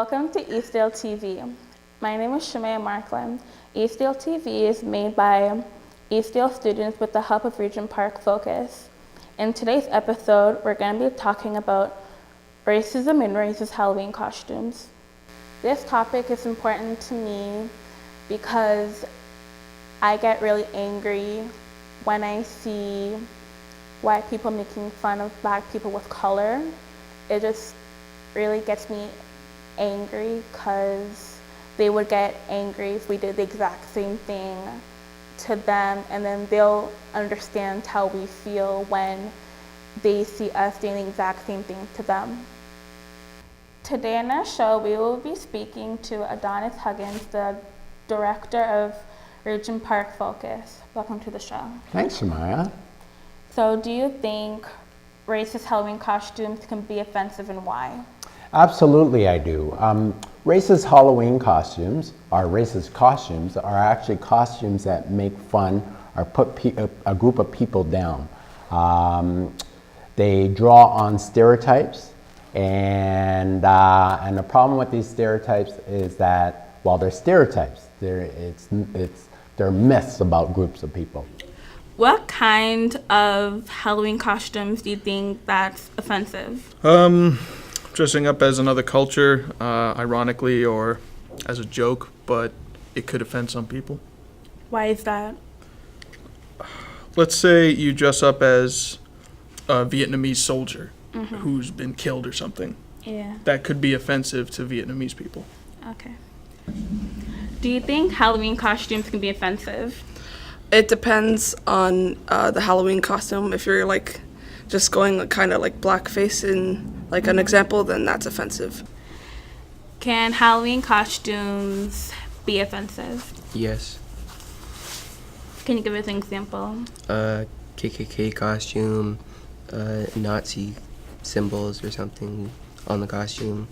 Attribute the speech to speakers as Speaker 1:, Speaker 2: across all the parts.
Speaker 1: Welcome to Eastdale TV. My name is Shemaya Markland. Eastdale TV is made by Eastdale students with the help of Regent Park Focus. In today's episode, we're going to be talking about racism and racist Halloween costumes. This topic is important to me because I get really angry when I see white people making fun of black people with color. It just really gets me angry because they would get angry if we did the exact same thing to them, and then they'll understand how we feel when they see us doing the exact same thing to them. Today in our show, we will be speaking to Adonis Huggins, the director of Regent Park Focus. Welcome to the show.
Speaker 2: Thanks, Shemaya.
Speaker 1: So do you think racist Halloween costumes can be offensive, and why?
Speaker 2: Absolutely, I do. Racist Halloween costumes, or racist costumes, are actually costumes that make fun or put a group of people down. They draw on stereotypes, and the problem with these stereotypes is that, while they're stereotypes, they're myths about groups of people.
Speaker 1: What kind of Halloween costumes do you think that's offensive?
Speaker 3: Dressing up as another culture, ironically or as a joke, but it could offend some people.
Speaker 1: Why is that?
Speaker 3: Let's say you dress up as a Vietnamese soldier who's been killed or something.
Speaker 1: Yeah.
Speaker 3: That could be offensive to Vietnamese people.
Speaker 1: Okay. Do you think Halloween costumes can be offensive?
Speaker 4: It depends on the Halloween costume. If you're like just going kind of like blackface in like an example, then that's offensive.
Speaker 1: Can Halloween costumes be offensive?
Speaker 5: Yes.
Speaker 1: Can you give us an example?
Speaker 5: KKK costume, Nazi symbols or something on the costume,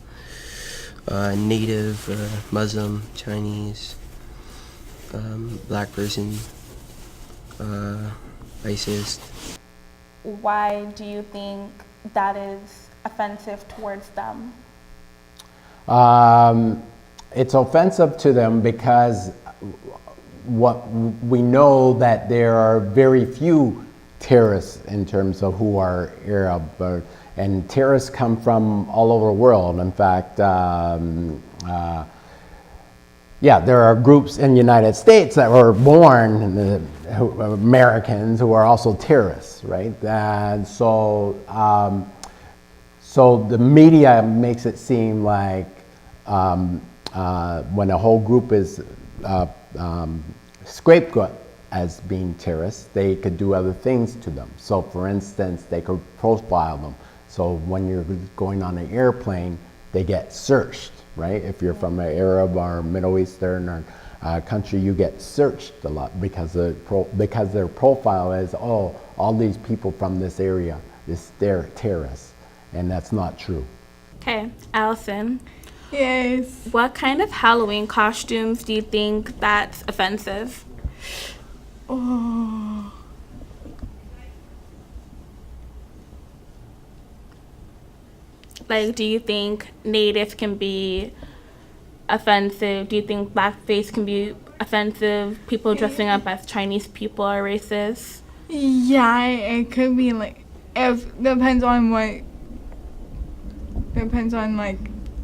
Speaker 5: Native, Muslim, Chinese, black person, racist.
Speaker 1: Why do you think that is offensive towards them?
Speaker 2: It's offensive to them because we know that there are very few terrorists in terms of who are Arab, and terrorists come from all over the world. In fact, there are groups in the United States that were born, Americans, who are also terrorists, right? And so the media makes it seem like when a whole group is scapegoat as being terrorists, they could do other things to them. So for instance, they could profile them. So when you're going on an airplane, they get searched, right? If you're from an Arab or Middle Eastern or country, you get searched a lot because their profile is, oh, all these people from this area, they're terrorists, and that's not true.
Speaker 1: Okay, Allison.
Speaker 6: Yes.
Speaker 1: What kind of Halloween costumes do you think that's offensive?
Speaker 6: Oh.
Speaker 1: Like, do you think Native can be offensive? Do you think blackface can be offensive? People dressing up as Chinese people are racist?
Speaker 6: Yeah, it could be like, depends on like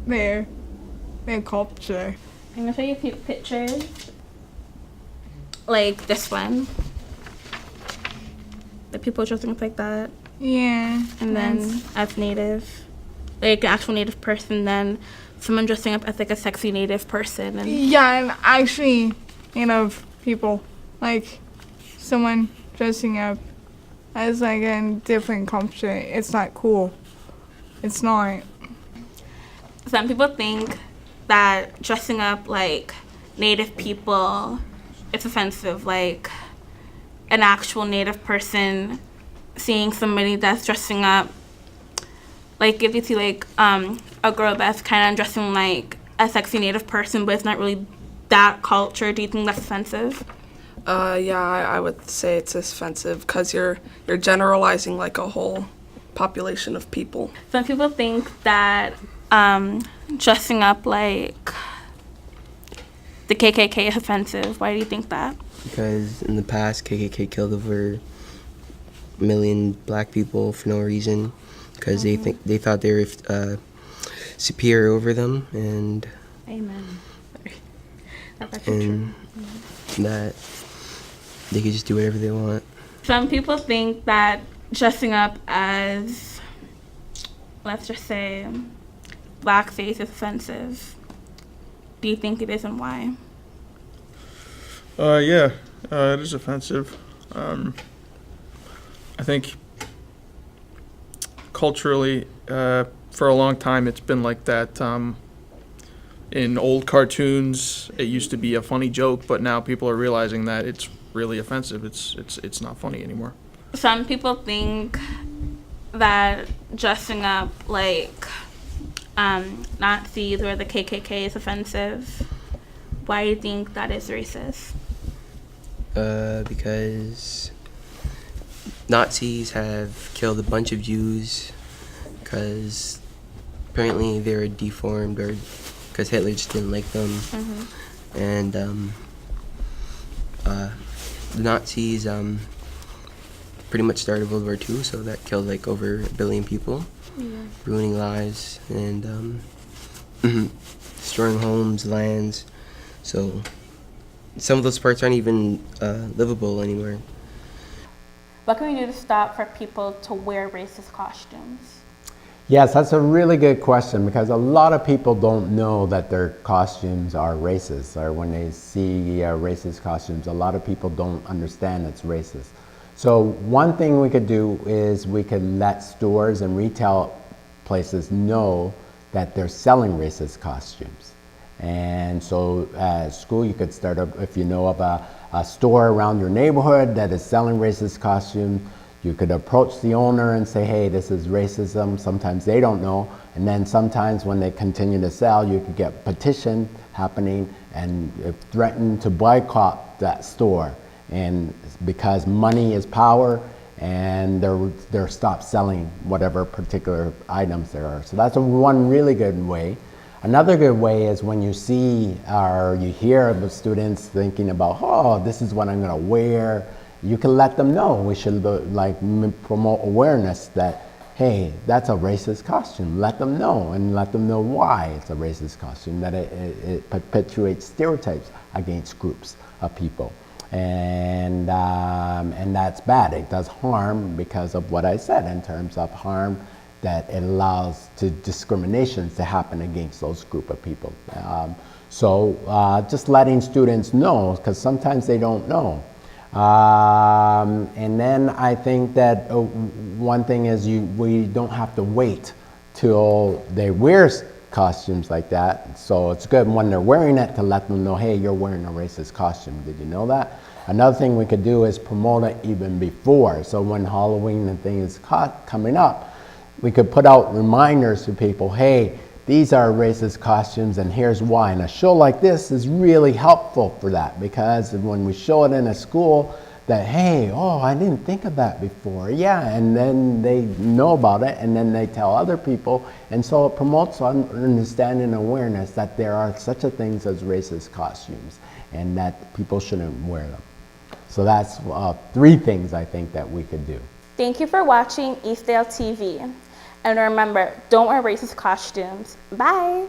Speaker 6: their culture.
Speaker 1: I'm gonna show you a few pictures. Like this one. The people dressing up like that.
Speaker 6: Yeah.
Speaker 1: And then as Native. Like an actual Native person, then someone dressing up as like a sexy Native person. And
Speaker 6: and actually, Native people, like someone dressing up as like a different culture, it's not cool. It's not.
Speaker 1: some people think that dressing up like Native people is offensive. Like an actual Native person seeing somebody that's dressing up, like if you see like a girl that's kind of dressing like a sexy Native person, but it's not really that culture, do you think that's offensive?
Speaker 4: I would say it's offensive because you're generalizing like a whole population of people.
Speaker 1: Some people think that dressing up like the KKK is offensive? Why do you think that?
Speaker 5: Because in the past, KKK killed over a million black people for no reason, because they thought they were superior over them, and
Speaker 1: Amen. That's actually true.
Speaker 5: and that they could just do whatever they want.
Speaker 1: Some people think that dressing up as, let's just say, blackface is offensive. Do you think it is, and why?
Speaker 3: Yeah, it is offensive. I think culturally, for a long time, it's been like that. In old cartoons, it used to be a funny joke, but now people are realizing that it's really offensive. It's not funny anymore.
Speaker 1: Some people think that dressing up like Nazis or the KKK is offensive. Why do you think that is racist?
Speaker 5: Because Nazis have killed a bunch of Jews because apparently they were deformed, or because Hitler just didn't like them. And the Nazis pretty much started World War II, so that killed like over 1 billion people, ruining lives and destroying homes, lands. So some of those parts aren't even livable anymore.
Speaker 1: What can we do to stop for people to wear racist costumes?
Speaker 2: Yes, that's a really good question, because a lot of people don't know that their costumes are racist, or when they see racist costumes, a lot of people don't understand it's racist. So one thing we could do is we could let stores and retail places know that they're selling racist costumes. And so at school, you could start up, if you know of a store around your neighborhood that is selling racist costumes, you could approach the owner and say, hey, this is racism. Sometimes they don't know. And then sometimes when they continue to sell, you could get petition happening and threaten to boycott that store. And because money is power, and they're stopped selling whatever particular items there are. So that's one really good way. Another good way is when you see or you hear of the students thinking about, oh, this is what I'm gonna wear, you can let them know. We should promote awareness that, hey, that's a racist costume. Let them know, and let them know why it's a racist costume, that it perpetuates stereotypes against groups of people. And that's bad. It does harm because of what I said in terms of harm, that it allows to discriminations to happen against those group of people. So just letting students know, because sometimes they don't know. And then I think that one thing is we don't have to wait till they wear costumes like that. So it's good when they're wearing it to let them know, hey, you're wearing a racist costume. Did you know that? Another thing we could do is promote it even before. So when Halloween and things coming up, we could put out reminders to people, hey, these are racist costumes and here's why. And a show like this is really helpful for that, because when we show it in a school that, hey, oh, I didn't think of that before. Yeah, and then they know about it and then they tell other people. And so it promotes understanding and awareness that there are such a things as racist costumes and that people shouldn't wear them. So that's 3 things I think that we could do.
Speaker 1: Thank you for watching Eastdale TV. And remember, don't wear racist costumes. Bye.